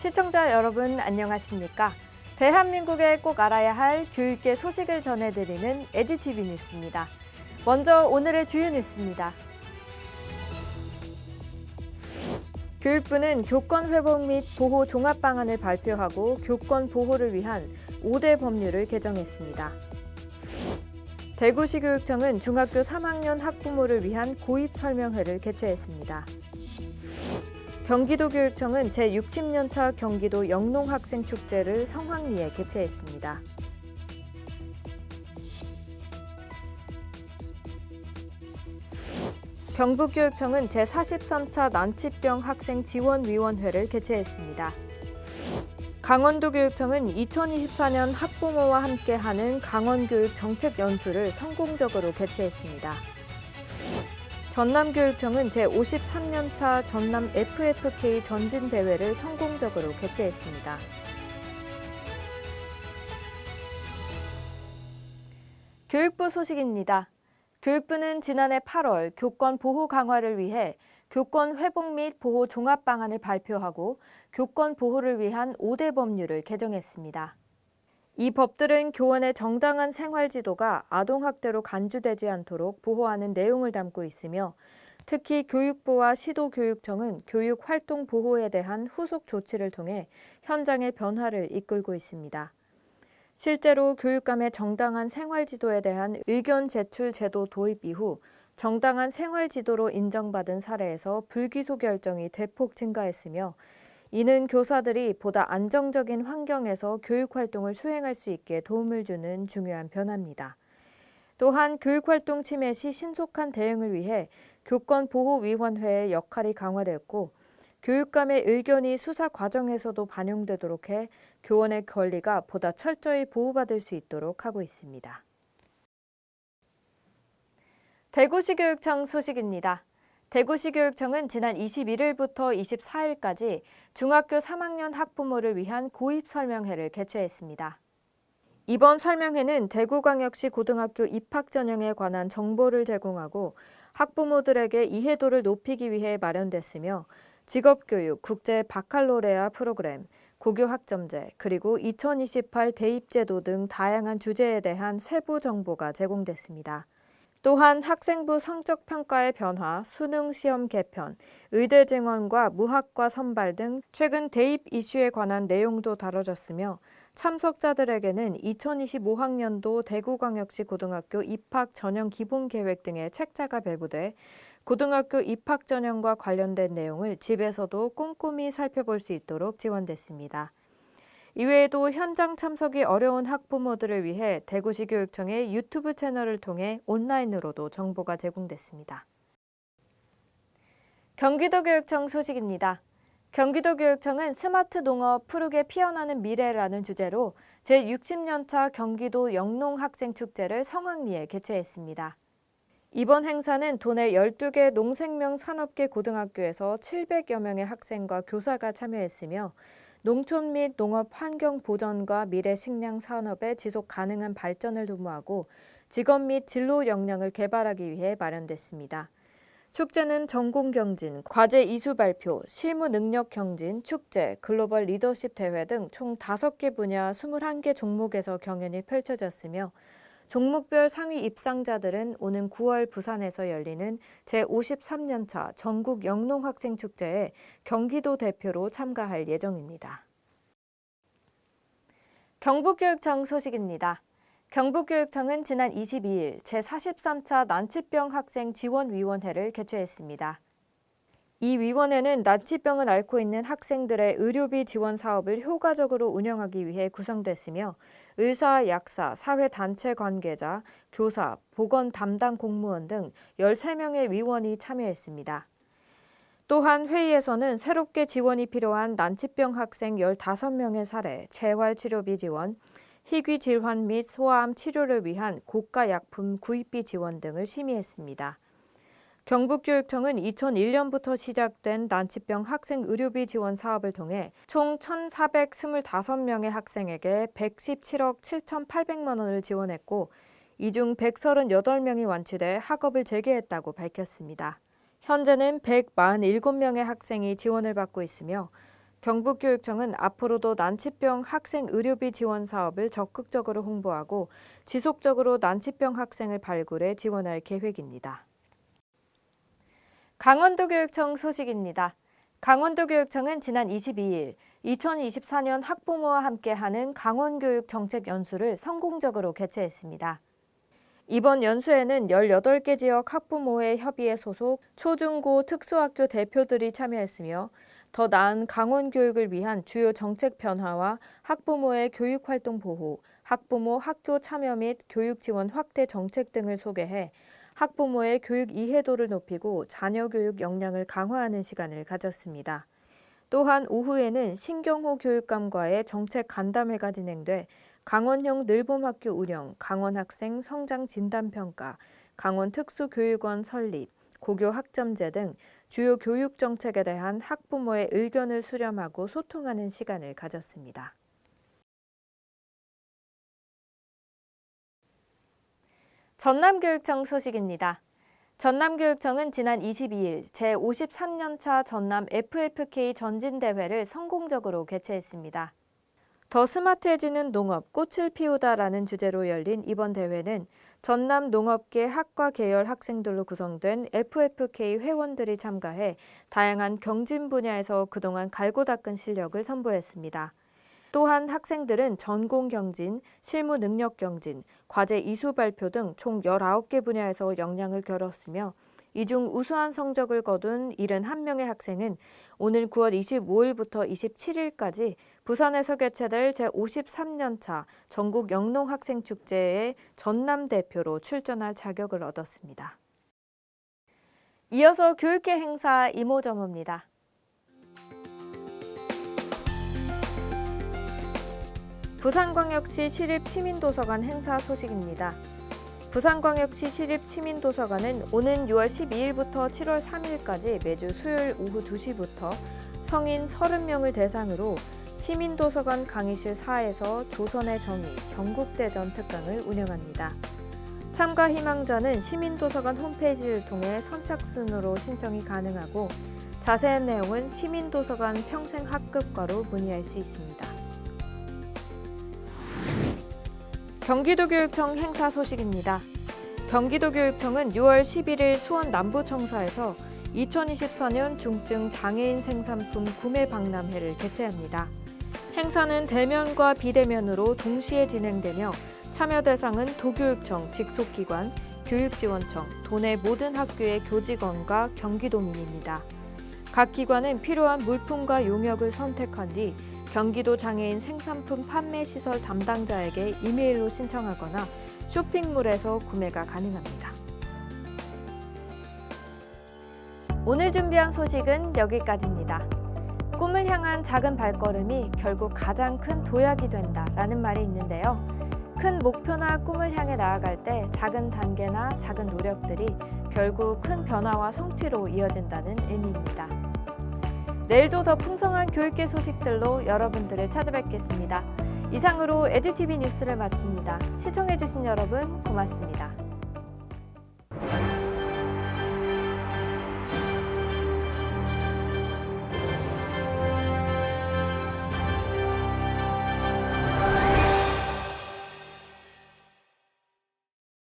시청자 여러분 안녕하십니까? 대한민국에 꼭 알아야 할 교육계 소식을 전해드리는 에듀티비 뉴스입니다. 먼저 오늘의 주요 뉴스입니다. 교육부는 교권 회복 및 보호 종합 방안을 발표하고 교권 보호를 위한 5대 법률을 개정했습니다. 대구시 교육청은 중학교 3학년 학부모를 위한 고입 설명회를 개최했습니다. 경기도교육청은 제60년차 경기도 영농학생축제를 성황리에 개최했습니다. 경북교육청은 제43차 난치병 학생지원위원회를 개최했습니다. 강원도교육청은 2024년 학부모와 함께하는 강원교육 정책연수를 성공적으로 개최했습니다. 전남교육청은 제53년차 전남 FFK 전진대회를 성공적으로 개최했습니다. 교육부 소식입니다. 교육부는 지난해 8월 교권 보호 강화를 위해 교권 회복 및 보호 종합 방안을 발표하고 교권 보호를 위한 5대 법률을 개정했습니다. 이 법들은 교원의 정당한 생활 지도가 아동학대로 간주되지 않도록 보호하는 내용을 담고 있으며 특히 교육부와 시도교육청은 교육활동 보호에 대한 후속 조치를 통해 현장의 변화를 이끌고 있습니다. 실제로 교육감의 정당한 생활 지도에 대한 의견 제출 제도 도입 이후 정당한 생활 지도로 인정받은 사례에서 불기소 결정이 대폭 증가했으며 이는 교사들이 보다 안정적인 환경에서 교육활동을 수행할 수 있게 도움을 주는 중요한 변화입니다. 또한 교육활동 침해 시 신속한 대응을 위해 교권보호위원회의 역할이 강화됐고 교육감의 의견이 수사 과정에서도 반영되도록 해 교원의 권리가 보다 철저히 보호받을 수 있도록 하고 있습니다. 대구시 교육청 소식입니다. 대구시 교육청은 지난 21일부터 24일까지 중학교 3학년 학부모를 위한 고입 설명회를 개최했습니다. 이번 설명회는 대구광역시 고등학교 입학 전형에 관한 정보를 제공하고 학부모들에게 이해도를 높이기 위해 마련됐으며 직업교육, 국제 바칼로레아 프로그램, 고교 학점제, 그리고 2028 대입제도 등 다양한 주제에 대한 세부 정보가 제공됐습니다. 또한 학생부 성적평가의 변화, 수능 시험 개편, 의대 증원과 무학과 선발 등 최근 대입 이슈에 관한 내용도 다뤄졌으며 참석자들에게는 2025학년도 대구광역시 고등학교 입학 전형 기본 계획 등의 책자가 배부돼 고등학교 입학 전형과 관련된 내용을 집에서도 꼼꼼히 살펴볼 수 있도록 지원됐습니다. 이외에도 현장 참석이 어려운 학부모들을 위해 대구시 교육청의 유튜브 채널을 통해 온라인으로도 정보가 제공됐습니다. 경기도교육청 소식입니다. 경기도교육청은 스마트 농업 푸르게 피어나는 미래라는 주제로 제60년차 경기도 영농학생축제를 성황리에 개최했습니다. 이번 행사는 도내 12개 농생명 산업계 고등학교에서 700여 명의 학생과 교사가 참여했으며 농촌 및 농업 환경 보전과 미래 식량 산업의 지속 가능한 발전을 도모하고 직업 및 진로 역량을 개발하기 위해 마련됐습니다. 축제는 전공 경진, 과제 이수 발표, 실무 능력 경진, 축제, 글로벌 리더십 대회 등 총 5개 분야 21개 종목에서 경연이 펼쳐졌으며 종목별 상위 입상자들은 오는 9월 부산에서 열리는 제53년차 전국 영농학생축제에 경기도 대표로 참가할 예정입니다. 경북교육청 소식입니다. 경북교육청은 지난 22일 제43차 난치병 학생 지원위원회를 개최했습니다. 이 위원회는 난치병을 앓고 있는 학생들의 의료비 지원 사업을 효과적으로 운영하기 위해 구성됐으며 의사, 약사, 사회단체 관계자, 교사, 보건 담당 공무원 등 13명의 위원이 참여했습니다. 또한 회의에서는 새롭게 지원이 필요한 난치병 학생 15명의 사례, 재활치료비 지원, 희귀 질환 및 소아암 치료를 위한 고가 약품 구입비 지원 등을 심의했습니다. 경북교육청은 2001년부터 시작된 난치병 학생 의료비 지원 사업을 통해 총 1,425명의 학생에게 117억 7,800만 원을 지원했고 이 중 138명이 완치돼 학업을 재개했다고 밝혔습니다. 현재는 147명의 학생이 지원을 받고 있으며 경북교육청은 앞으로도 난치병 학생 의료비 지원 사업을 적극적으로 홍보하고 지속적으로 난치병 학생을 발굴해 지원할 계획입니다. 강원도교육청 소식입니다. 강원도교육청은 지난 22일 2024년 학부모와 함께하는 강원교육정책연수를 성공적으로 개최했습니다. 이번 연수에는 18개 지역 학부모회 협의회 소속 초중고 특수학교 대표들이 참여했으며 더 나은 강원 교육을 위한 주요 정책 변화와 학부모의 교육활동 보호, 학부모 학교 참여 및 교육 지원 확대 정책 등을 소개해 학부모의 교육 이해도를 높이고 자녀 교육 역량을 강화하는 시간을 가졌습니다. 또한 오후에는 신경호 교육감과의 정책 간담회가 진행돼 강원형 늘봄학교 운영, 강원학생 성장 진단평가, 강원특수교육원 설립, 고교 학점제 등 주요 교육 정책에 대한 학부모의 의견을 수렴하고 소통하는 시간을 가졌습니다. 전남교육청 소식입니다. 전남교육청은 지난 22일 제53년차 전남 FFK 전진대회를 성공적으로 개최했습니다. 더 스마트해지는 농업, 꽃을 피우다라는 주제로 열린 이번 대회는 전남 농업계 학과 계열 학생들로 구성된 FFK 회원들이 참가해 다양한 경진 분야에서 그동안 갈고 닦은 실력을 선보였습니다. 또한 학생들은 전공 경진, 실무 능력 경진, 과제 이수 발표 등 총 19개 분야에서 역량을 겨뤘으며 이 중 우수한 성적을 거둔 71명의 학생은 오늘 9월 25일부터 27일까지 부산에서 개최될 제53년차 전국 영농학생축제의 전남 대표로 출전할 자격을 얻었습니다. 이어서 교육계 행사 이모저모입니다. 부산광역시 시립시민도서관 행사 소식입니다. 부산광역시 시립시민도서관은 오는 6월 12일부터 7월 3일까지 매주 수요일 오후 2시부터 성인 30명을 대상으로 시민도서관 강의실 4에서 조선의 정의, 경국대전 특강을 운영합니다. 참가 희망자는 시민도서관 홈페이지를 통해 선착순으로 신청이 가능하고 자세한 내용은 시민도서관 평생학급과로 문의할 수 있습니다. 경기도교육청 행사 소식입니다. 경기도교육청은 6월 11일 수원 남부청사에서 2024년 중증 장애인 생산품 구매 박람회를 개최합니다. 행사는 대면과 비대면으로 동시에 진행되며 참여 대상은 도교육청 직속기관, 교육지원청, 도내 모든 학교의 교직원과 경기도민입니다. 각 기관은 필요한 물품과 용역을 선택한 뒤 경기도 장애인 생산품 판매 시설 담당자에게 이메일로 신청하거나 쇼핑몰에서 구매가 가능합니다. 오늘 준비한 소식은 여기까지입니다. 꿈을 향한 작은 발걸음이 결국 가장 큰 도약이 된다라는 말이 있는데요. 큰 목표나 꿈을 향해 나아갈 때 작은 단계나 작은 노력들이 결국 큰 변화와 성취로 이어진다는 의미입니다. 내일도 더 풍성한 교육계 소식들로 여러분들을 찾아뵙겠습니다. 이상으로 에듀티비 뉴스를 마칩니다. 시청해주신 여러분 고맙습니다.